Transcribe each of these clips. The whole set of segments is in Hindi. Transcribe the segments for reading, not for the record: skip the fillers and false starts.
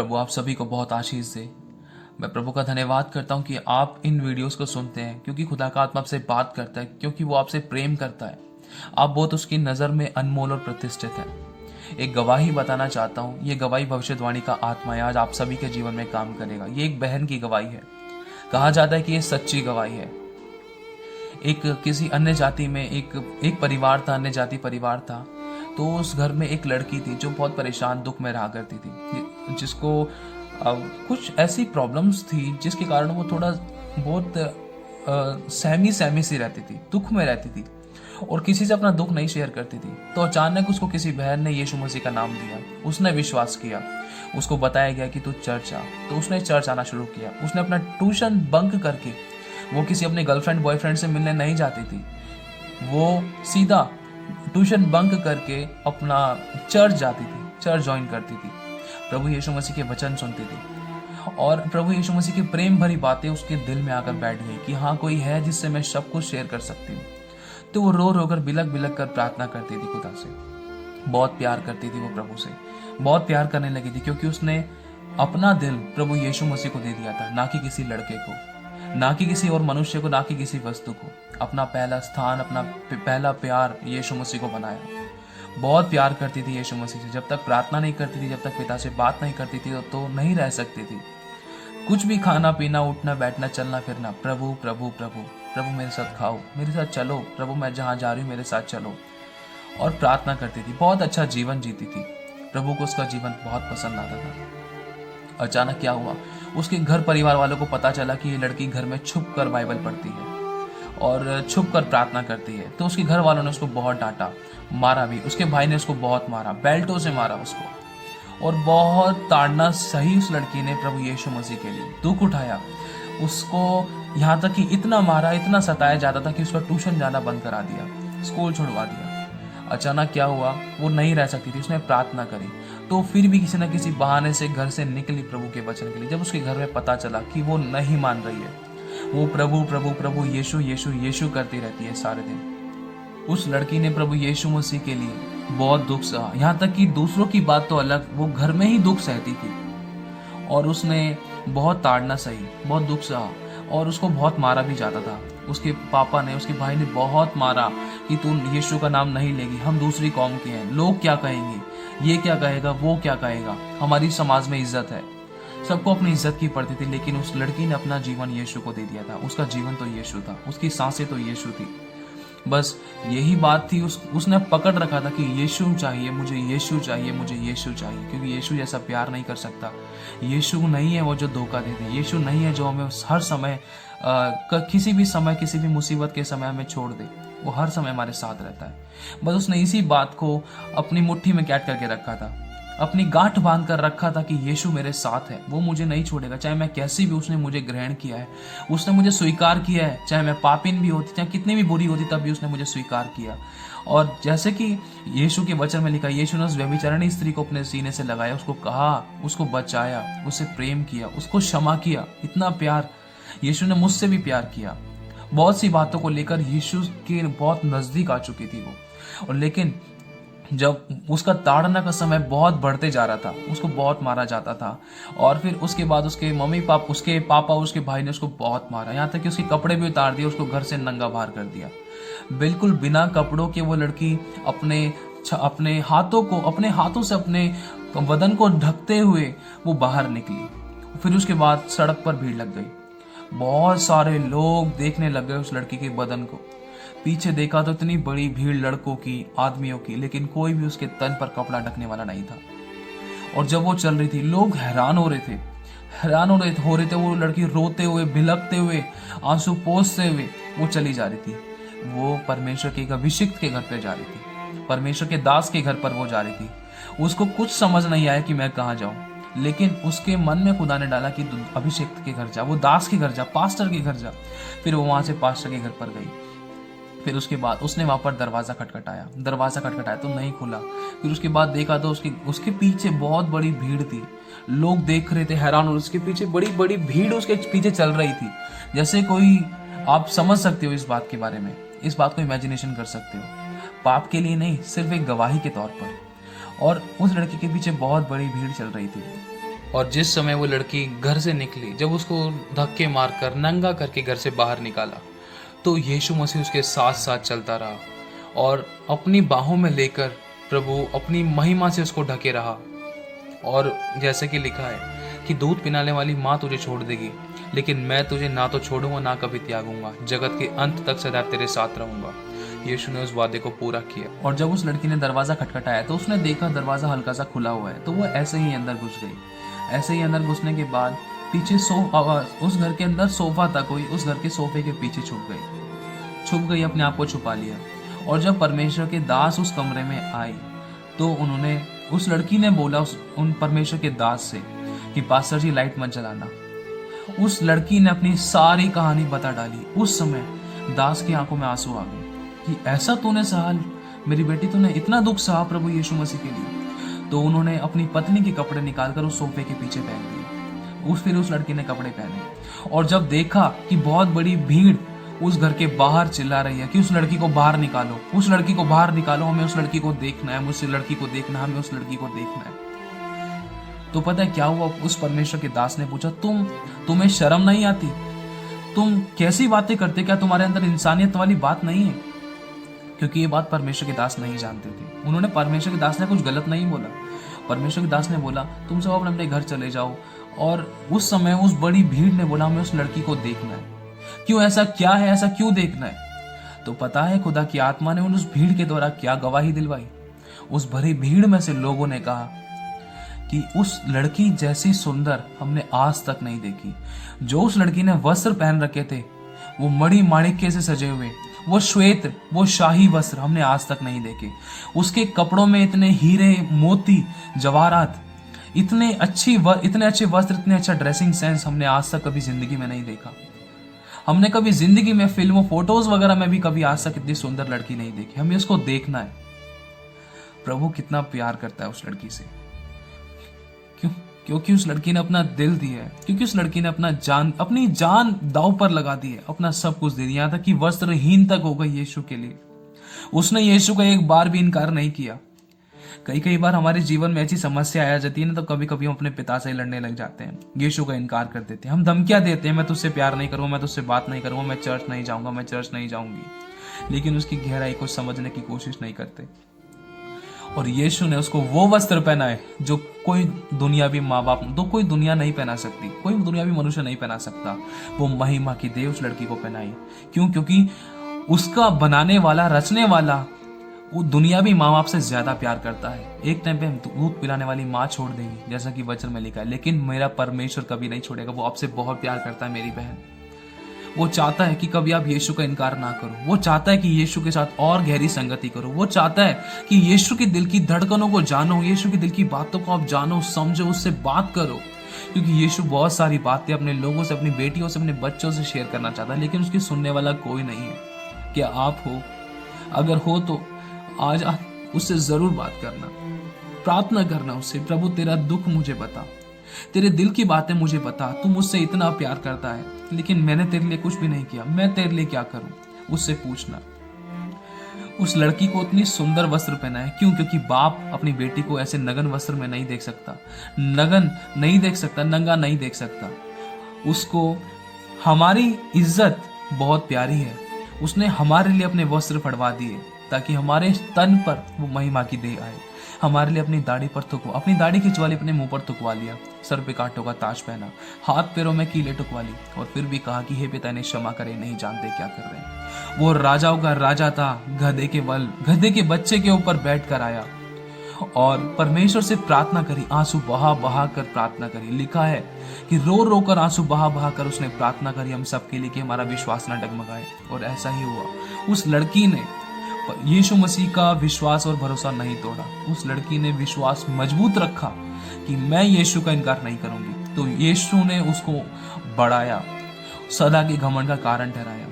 प्रभु आप सभी को बहुत आशीष दे। मैं प्रभु का धन्यवाद करता हूँ कि आप इन वीडियोस को सुनते हैं, क्योंकि खुदा का आत्मा आपसे बात करता है, क्योंकि वो आपसे प्रेम करता है। आप बहुत उसकी नज़र में अनमोल और प्रतिष्ठित हैं। एक गवाही बताना चाहता हूँ। ये गवाही भविष्यवाणी का आत्मा है, आज आप सभी के जीवन में काम करेगा। ये एक बहन की गवाही है। कहा जाता है कि ये सच्ची गवाही है। एक किसी अन्य जाति में एक परिवार था, अन्य जाति परिवार था। तो उस घर में एक लड़की थी जो बहुत परेशान, दुख में रहा करती थी, जिसको कुछ ऐसी प्रॉब्लम्स थी जिसके कारण वो थोड़ा बहुत सहमी सहमी सी रहती थी, दुख में रहती थी और किसी से अपना दुख नहीं शेयर करती थी। तो अचानक उसको किसी बहन ने यीशु मसीह का नाम दिया। उसने विश्वास किया। उसको बताया गया कि तू चर्च आ। तो उसने चर्च आना शुरू किया। उसने अपना ट्यूशन बंक करके, वो किसी अपने गर्लफ्रेंड बॉयफ्रेंड से मिलने नहीं जाती थी, वो सीधा ट्यूशन बंक करके अपना चर्च जाती थी, चर्च ज्वाइन करती थी, प्रभु यीशु मसीह के वचन सुनती थी और प्रभु यीशु मसीह की प्रेम भरी बातें उसके दिल में आकर बैठ गई कि हाँ, कोई है जिससे मैं सब कुछ शेयर कर सकती हूँ। तो वो रो रो कर बिलक बिलक कर प्रार्थना करती थी खुदा से। बहुत प्यार करती थी वो प्रभु से, बहुत प्यार करने लगी थी, क्योंकि उसने अपना दिल प्रभु यीशु मसीह को दे दिया था, ना कि किसी लड़के को, ना कि किसी और मनुष्य को, ना कि किसी वस्तु को। अपना पहला स्थान, अपना पहला प्यार यीशु मसीह को बनाया। बहुत प्यार करती थी यीशु मसीह से। जब तक प्रार्थना नहीं करती थी, जब तक पिता से बात नहीं करती थी, तो नहीं रह सकती थी। कुछ भी खाना पीना, उठना बैठना, चलना फिरना, प्रभु प्रभु प्रभु प्रभु मेरे साथ खाओ, मेरे साथ चलो, प्रभु मैं जहाँ जा रही हूँ मेरे साथ चलो। और प्रार्थना करती थी। बहुत अच्छा जीवन जीती थी। प्रभु को उसका जीवन बहुत पसंद आता था। अचानक क्या हुआ, उसके घर परिवार वालों को पता चला कि ये लड़की घर में छुप कर बाइबल पढ़ती है और छुप कर प्रार्थना करती है। तो उसके घर वालों ने उसको बहुत डांटा, मारा भी। उसके भाई ने उसको बहुत मारा, बेल्टों से मारा उसको, और बहुत ताड़ना सही उस लड़की ने प्रभु यीशु मसीह के लिए। दुख उठाया उसको, यहाँ तक कि इतना मारा, इतना सताया जाता था कि उसका ट्यूशन जाना बंद करा दिया, स्कूल छुड़वा दिया। अचानक क्या हुआ, वो नहीं रह सकती थी, उसने प्रार्थना करी। तो फिर भी किसी न किसी बहाने से घर से निकली प्रभु के वचन के लिए। जब उसके घर में पता चला कि वो नहीं मान रही है, वो प्रभु प्रभु प्रभु यीशु यीशु यीशु करती रहती है सारे दिन, उस लड़की ने प्रभु यीशु मसीह के लिए बहुत दुख सहा। यहाँ तक कि दूसरों की बात तो अलग, वो घर में ही दुख सहती थी और उसने बहुत ताड़ना सही, बहुत दुख सहा और उसको बहुत मारा भी जाता था। उसके पापा ने, उसके भाई ने बहुत मारा कि तू यीशु का नाम नहीं लेगी, हम दूसरी कौम के हैं, लोग क्या कहेंगे, ये क्या कहेगा, वो क्या कहेगा, हमारी समाज में इज्जत है। सबको अपनी इज्जत की पड़ती थी। लेकिन उस लड़की ने अपना जीवन यीशु को दे दिया था। उसका जीवन तो यीशु था, उसकी सांसें तो यीशु थी। बस यही बात थी। उसने पकड़ रखा था कि यीशु चाहिए मुझे, यीशु चाहिए मुझे, यीशु चाहिए, क्योंकि यीशु जैसा प्यार नहीं कर सकता। यीशु नहीं है वो जो धोखा देते, यीशु नहीं है जो हमें हर समय किसी भी समय, किसी भी मुसीबत के समय हमें छोड़ दे। वो हर समय हमारे साथ रहता है। बस उसने इसी बात को अपनी मुट्ठी में कैद करके रखा था, अपनी गांठ बांध कर रखा था कि यीशु मेरे साथ है, वो मुझे नहीं छोड़ेगा। चाहे मैं कैसी भी, उसने मुझे ग्रहण किया है, उसने मुझे स्वीकार किया है। चाहे मैं पापिन भी होती, चाहे कितनी भी बुरी होती, तब भी उसने मुझे स्वीकार किया। और जैसे कि यीशु के वचन में लिखा, यीशु ने उस व्यभिचारिणी स्त्री को अपने सीने से लगाया, उसको कहा, उसको बचाया, उससे प्रेम किया, उसको क्षमा किया। इतना प्यार यीशु ने मुझसे भी प्यार किया। बहुत सी बातों को लेकर यीशु के बहुत नजदीक आ चुकी थी वो। और लेकिन जब उसका ताड़ना का समय बहुत बढ़ते जा रहा था, उसको बहुत मारा जाता था। और फिर उसके बाद उसके मम्मी पापा, उसके पापा, उसके भाई ने उसको बहुत मारा, यहाँ तक कि उसके कपड़े भी उतार दिए, उसको घर से नंगा बाहर कर दिया। बिल्कुल बिना कपड़ों के वो लड़की अपने हाथों से अपने बदन को ढकते हुए वो बाहर निकली। फिर उसके बाद सड़क पर भीड़ लग गई। बहुत सारे लोग देखने लग गए उस लड़की के बदन को। पीछे देखा तो इतनी बड़ी भीड़ लड़कों की, आदमियों की, लेकिन कोई भी उसके तन पर कपड़ा ढकने वाला नहीं था। और जब वो चल रही थी, लोग हैरान हो रहे थे। वो लड़की रोते हुए, भिलकते हुए, आंसू पोंछते हुए वो चली जा रही थी। वो परमेश्वर के एक अभिषिक्त के घर पे जा रही थी, परमेश्वर के दास के घर पर वो जा रही थी। उसको कुछ समझ नहीं आया कि मैं कहाँ जाऊं, लेकिन उसके मन में खुदा ने डाला कि अभिषिक्त के घर जा, वो दास के घर जा, पास्टर के घर जा। फिर वो वहां से पास्टर के घर पर गई। फिर उसके बाद उसने वहां पर दरवाजा खटखटाया तो नहीं खुला। फिर उसके बाद देखा तो उसके पीछे बहुत बड़ी भीड़ थी। लोग देख रहे थे, हैरान हो। उसके पीछे बड़ी बड़ी भीड़ उसके पीछे चल रही थी। जैसे कोई, आप समझ सकते हो इस बात के बारे में, इस बात को इमेजिनेशन कर सकते हो। पाप के लिए नहीं, सिर्फ एक गवाही के तौर पर। और उस लड़की के पीछे बहुत बड़ी भीड़ चल रही थी। और जिस समय वो लड़की घर से निकली, जब उसको धक्के मारकर नंगा करके घर से बाहर निकाला, तो यीशु मसीह उसके साथ साथ चलता रहा और अपनी बाहों में लेकर प्रभु अपनी महिमा से उसको ढके रहा। और जैसे कि लिखा है कि दूध पिलाने वाली माँ तुझे छोड़ देगी, लेकिन मैं तुझे ना तो छोड़ूंगा ना कभी त्यागूंगा, जगत के अंत तक सदैव तेरे साथ रहूंगा। यीशु ने उस वादे को पूरा किया। और जब उस लड़की ने दरवाजा खटखटाया तो उसने देखा दरवाजा हल्का सा खुला हुआ है, तो वो ऐसे ही अंदर घुस गई। ऐसे ही अंदर घुसने के बाद पीछे उस घर के अंदर सोफा था, कोई उस घर के सोफे के पीछे छुप गई, अपने आप को छुपा लिया। और जब परमेश्वर के दास उस कमरे में आए तो उस लड़की ने बोला उन परमेश्वर के दास से कि पास्टर जी लाइट मत जलाना। उस लड़की ने अपनी सारी कहानी बता डाली। उस समय दास की आंखों में आंसू आ गए कि ऐसा तूने सहा, मेरी बेटी तूने इतना दुख सहा प्रभु यीशु मसीह के लिए। तो उन्होंने अपनी पत्नी के कपड़े निकालकर उस सोफे के पीछे पहन दिए। फिर उस लड़की ने कपड़े पहने और जब देखा कि बहुत बड़ी भीड़ उस घर के बाहर चिल्ला रही है कि उस लड़की को बाहर निकालो, उस लड़की को बाहर निकालो, हमें उस लड़की को देखना है, मुझसे लड़की को देखना है, हमें उस लड़की को देखना है। तो पता है क्या हुआ? उस परमेश्वर के दास ने पूछा, तुम्हें शर्म नहीं आती? तुम कैसी बातें करते? क्या तुम्हारे अंदर इंसानियत वाली बात नहीं है? क्योंकि ये बात परमेश्वर के दास नहीं जानते थे। उन्होंने परमेश्वर के दास ने कुछ गलत नहीं बोला। परमेश्वर के दास ने बोला तुम सब अपने अपने घर चले जाओ। और उस समय उस बड़ी भीड़ ने बोला हमें उस लड़की को देखना है। क्यों? ऐसा क्या है? ऐसा क्यों देखना है? तो पता है खुदा की आत्मा ने उस भीड़ के द्वारा क्या गवाही दिलवाई? उस भरी भीड़ में से लोगों ने कहा कि उस लड़की जैसी सुंदर हमने आज तक नहीं देखी। जो उस लड़की ने वस्त्र पहन रखे थे वो मणि माणिक्य से सजे हुए, वो श्वेत, वो शाही वस्त्र हमने आज तक नहीं देखे। उसके कपड़ों में इतने हीरे, मोती, जवाहरात, इतने अच्छे वस्त्र, इतने अच्छा ड्रेसिंग सेंस हमने आज तक कभी जिंदगी में नहीं देखा। हमने कभी जिंदगी में फिल्मों, फोटोज वगैरह में भी कभी आज तक इतनी सुंदर लड़की नहीं देखी। हमें उसको देखना है। प्रभु कितना प्यार करता है उस लड़की से। क्यों? क्योंकि उस लड़की ने अपना दिल दिया है, क्योंकि उस लड़की ने अपनी जान दांव पर लगा दी है, अपना सब कुछ दे दिया। यहाँ तक कि वस्त्रहीन तक हो गई यीशु के लिए। उसने यीशु का एक बार भी इनकार नहीं किया। कई बार हमारे जीवन में ऐसी समस्या आ जाती है ना, तो कभी कभी हम अपने पिता से लड़ने लग जाते हैं, यीशु का इनकार कर देते हैं, हम धमकियां देते हैं, मैं तुझसे प्यार नहीं करूंगा, मैं तुझसे बात नहीं करूंगा, मैं चर्च नहीं जाऊंगा, मैं चर्च नहीं जाऊंगी। लेकिन उसकी गहराई को समझने की कोशिश नहीं करते। और यीशु ने उसको वो वस्त्र पहनाए जो कोई दुनियावी माँ बाप, तो कोई दुनिया नहीं पहना सकती, कोई दुनियावी मनुष्य नहीं पहना सकता। वो महिमा की देह उस लड़की को पहनाई। क्यों? क्योंकि उसका बनाने वाला, रचने वाला वो दुनियावी माँ बाप से ज्यादा प्यार करता है। एक टाइम पे हम दूध पिलाने वाली माँ छोड़ देंगी, जैसा कि वचन में लिखा है, लेकिन मेरा परमेश्वर कभी नहीं छोड़ेगा। वो आपसे बहुत प्यार करता है मेरी बहन। वो चाहता है कि कभी आप यीशु का इनकार ना करो। वो चाहता है कि यीशु के साथ और गहरी संगति करो। वो चाहता है कि यीशु के दिल की धड़कनों को जानो, यीशु के दिल की बातों को आप जानो, समझो, उससे बात करो। क्योंकि यीशु बहुत सारी बातें अपने लोगों से, अपनी बेटियों से, अपने बच्चों से शेयर करना चाहता है, लेकिन उसकी सुनने वाला कोई नहीं है। क्या आप हो? अगर हो तो आज उससे जरूर बात करना, प्रार्थना करना उससे, प्रभु तेरा दुख मुझे बता, तेरे दिल की बातें मुझे बता, तू मुझसे इतना प्यार करता है लेकिन मैंने तेरे लिए कुछ भी नहीं किया, मैं तेरे लिए क्या करूं? उससे पूछना। उस लड़की को इतनी सुंदर वस्त्र पहना है। क्यों? क्योंकि बाप अपनी बेटी को ऐसे नगन वस्त्र में नहीं देख सकता, नगन नहीं देख सकता, नंगा नहीं देख सकता। उसको हमारी इज्जत बहुत प्यारी है। उसने हमारे लिए अपने वस्त्र फड़वा दिए ताकि हमारे तन पर वो महिमा की देह आए। हमारे लिए अपनी दाढ़ी पर अपनी दाढ़ी खिंचवा ली, अपने मुंह पर थुकवा लिया, सर पे कांटों का ताज पहना, हाथ पैरों में कीले टुकवा ली, और फिर भी कहा कि हे पिता इन्हें क्षमा करे, नहीं जानते क्या कर रहे हैं। वो राजाओं का राजा था, गधे के बच्चे के ऊपर बैठ कर आया और परमेश्वर से प्रार्थना करी, आंसू बहा बहा कर प्रार्थना करी। लिखा है कि रो रो कर, आंसू बहा बहा कर उसने प्रार्थना करी हम सबके लिए, कि हमारा विश्वास न डगमगाए। और ऐसा ही हुआ। उस लड़की ने यीशु मसीह का विश्वास और भरोसा नहीं तोड़ा। उस लड़की ने विश्वास मजबूत रखा कि मैं यीशु का इनकार नहीं करूंगी। तो यीशु ने उसको बढ़ाया, सदा के घमंड का कारण ठहराया,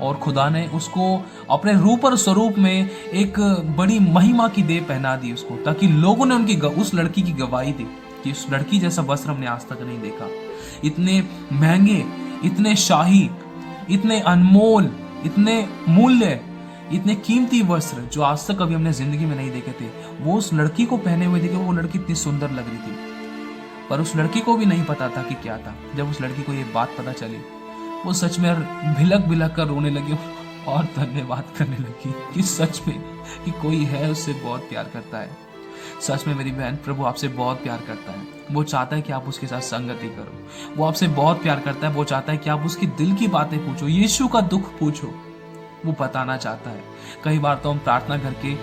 और खुदा ने उसको अपने रूप और स्वरूप में एक बड़ी महिमा की देह पहना दी उसको, ताकि लोगों ने उस लड़की की गवाही दी कि उस लड़की जैसा वस्त्र हमने आज तक नहीं देखा। इतने महंगे, इतने शाही, इतने अनमोल, इतने मूल्य, इतने कीमती वस्त्र जो आज तक कभी हमने जिंदगी में नहीं देखे थे, वो उस लड़की को पहने हुए थे कि वो लड़की इतनी सुंदर लग रही थी। पर उस लड़की को भी नहीं पता था कि क्या था। जब उस लड़की को ये बात पता चली, वो सच में भिलक भिलक कर रोने लगी और धन्यवाद करने लगी कि सच में कि कोई है उससे बहुत प्यार करता है। सच में मेरी बहन, प्रभु आपसे बहुत प्यार करता है। वो चाहता है कि आप उसके साथ संगति करो। वो आपसे बहुत प्यार करता है। वो चाहता है कि आप उसकी दिल की बातें पूछो, यीशु का दुख पूछो। वो बताना चाहता है। कई बार तो हम प्रार्थना करके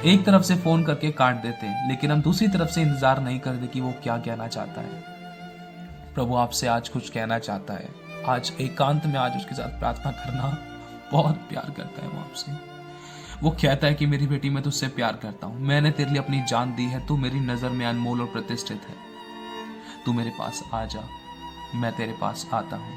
एक तरफ से फोन करके काट देते हैं, लेकिन हम दूसरी तरफ से इंतजार नहीं करते कि वो क्या कहना चाहता है। प्रभु आपसे आज कुछ कहना चाहता है। आज एकांत में आज उसके साथ प्रार्थना करना। बहुत प्यार करता है वो आपसे। वो कहता है कि मेरी बेटी, मैं तुझसे प्यार करता हूं। मैंने तेरे लिए अपनी जान दी है। तू मेरी नजर में अनमोल और प्रतिष्ठित है। तू मेरे पास आ जा, मैं तेरे पास आता हूं।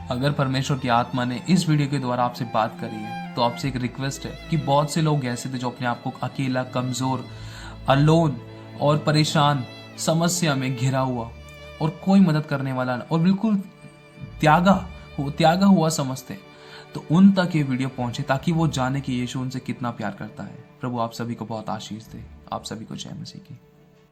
अगर परमेश्वर की आत्मा ने इस वीडियो के द्वारा आपसे बात करी है, तो आपसे एक रिक्वेस्ट है कि बहुत से लोग ऐसे थे जो अपने आप को अकेला, कमजोर, अलोन और परेशान, समस्या में घिरा हुआ और कोई मदद करने वाला और बिल्कुल त्यागा हुआ समझते, तो उन तक ये वीडियो पहुंचे ताकि वो जाने कि यीशु उनसे कितना प्यार करता है। प्रभु आप सभी को बहुत आशीष दे। आप सभी को जय मसीह की।